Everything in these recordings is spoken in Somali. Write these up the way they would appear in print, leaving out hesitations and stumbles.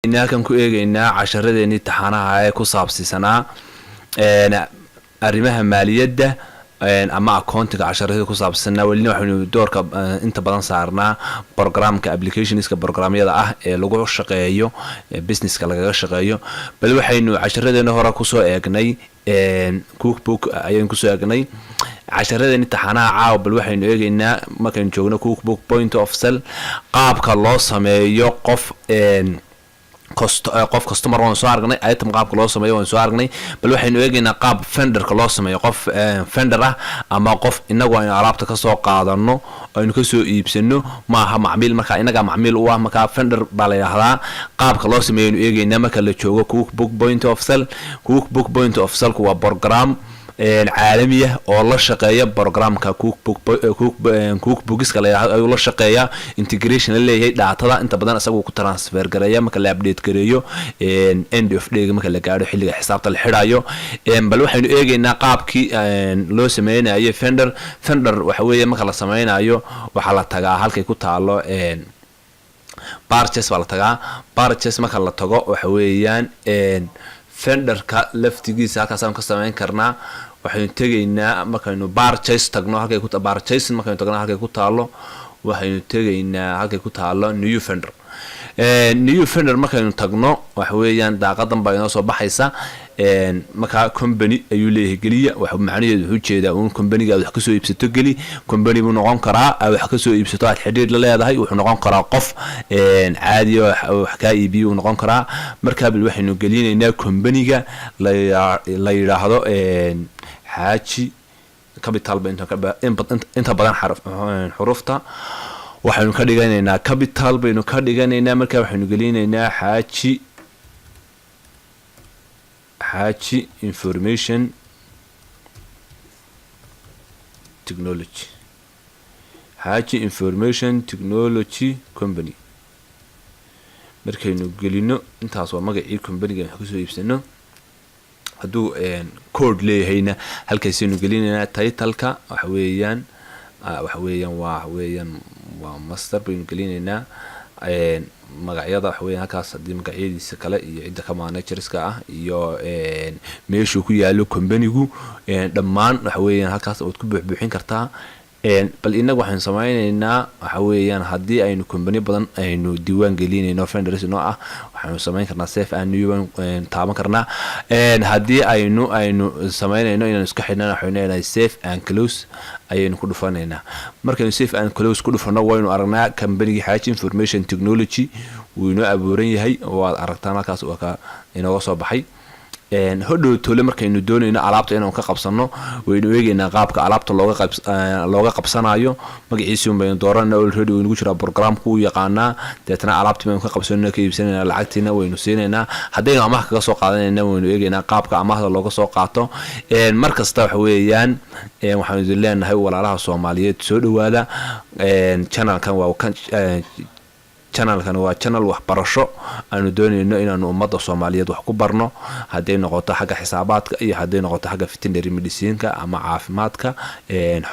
kan ku eegaynaa casharadeenii taxanaha ee ku saabsiisanaa arrimaha maaliyadda ama accounting casharadii ku saabsanaa walina waxaynu doorka inta badan saarnaa programka applicationska programyada ah ee lagu shaqeeyo businesska laga shaqeeyo bal waxaynu casharadeena hore ku soo eegnay cookbook ayaan ku soo eegnay casharadeenii taxanaha caaw bal waxaynu eegaynaa markaynu joogno cookbook point of sale qaabka loo sameeyo qof customer waan soo aragnay item qaabka loo sameeyo waan soo aragnay bal waxaynu eegaynaa qaab vendorka loo sameeyo qof vendor ah ama qof inagu aan alaabta ka soo qaadano aynu ka soo iibsano ma aha macmiil marka inaga macmiil u ah marka vendor baa la yiraahdaa qaabka loo sameeyo eegaynaa marka la joogo cookbook point of sale waa program عالمية oo la shaqeeya programka cookbookiska ayuu la shaqeeyaa integration la leeyahay daatada inta badan isagu ku transfer gareeya marka la update gareeyo end of day marka la gaaro xilliga xisaabta la xirayo bal waxaynu eegaynaa qaabkii loo sameeyay vendor waxa weeye marka la sameeyo waxa la tagaa halkay ku taalo purchase wala tagaa purchase marka la tago waxa weeyaan vendorka laftigiisa halkaas aan ka sameyn karnaa waxaynu tegaynaa markaynu purchase tagno halkay ku purchase markaynu tagno halkay ku taalo waxaynu tegaynaa halkay ku taalo new vendor markaynu tagno waxa weeyaan daaqadan baa inoo soo baxaysa marka company ayuu leeyahay galiya waxa macnaheedu wuxuu jeedaa in company-ga wax ka soo iibsato gali company buu noqon karaa wax ka soo iibsato aad xiriir la leedahay wuxuu noqon karaa qof caadi wax ka iibiyo noqon karaa marka bil waxaynu gelinaynaa company-ga la yiraahdo xaaji capital inta badan xarufta waxaynu ka dhiganaynaa capital baynu ka dhiganaynaa marka waxaynu gelinaynaa xaaji information technology company markaynu gelino intaas waa magacii company-ga wax ku soo iibsano haduu code leeyahayna halkaasaynu gelinaynaa title-ka waxa weeyaan waa master baynu gelinaynaa magacyada waxa weeyaan halkaas hadii magacyadiisa kale iyo cidda ka managerska ah iyo meeshuu ku yaalo company-gu dhammaan waxa weeyaan halkaas aad ku buuxbuuxin kartaa bal inagu waxaan sameynaynaa waxa weeyaan hadii aynu company badan aynu diiwaan gelinayno vendors noo ah waxaanu sameyn karnaa save and new taaban karnaa hadii aynu sameynayno inaan isku xidhnaan waxaynu leeyahay save and close ayaynu ku dhufanaynaa markaynu save and close ku dhufano waynu aragnaa company-ga xaaji information technology wuu inoo abuuran yahay oo aad aragtaan halkaas waa ka inoo soo baxay hodhow toole markaynu doonayno alaabta inaan ka qabsano waynu eegaynaa qaabka alaabta looga qabsanayo magaciisa baynu dooranaa already waynu ku jiraa programku uu yaqaanaa deetana alaabta baynu ka qabsanayna ka iibsanayna lacagtiina waynu siinaynaa haddaynu amaah kaga soo qaadanayna waynu eegaynaa qaabka amaahda looga soo qaato markasta waxa weeyaan waxaanu idin leenahay walaalaha Soomaaliyeed soo dhawaada channelkan waa channel waxbarasho aanu doonayno inaanu ummadda Soomaaliyeed wax ku barno haday noqoto xagga xisaabaadka iyo haday noqoto xagga veterinary medicine-ka ama caafimaadka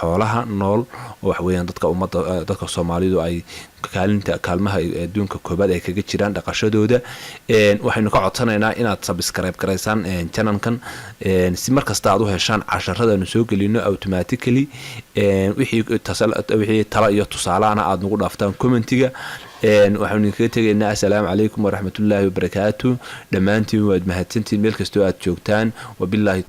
xoolaha nool wax weeyaan dadka Soomaalidu ay kaalmaha adduunka koobaad ay kaga jiraan dhaqashadooda waxaynu ka codsanaynaa inaad subscribe gareysaan channelkan si markasta aad u heshaan casharadaanu soo gelino automatically wixii talo iyo tusaalaana aad nagu dhaaftaan comment-iga waxaanu kaga tegaynaa assalaamu calaykum waraxmatullaahi wabarakaatuh dhammaantiin waad mahadsantiin meel kastoo aad joogtaan wabillahi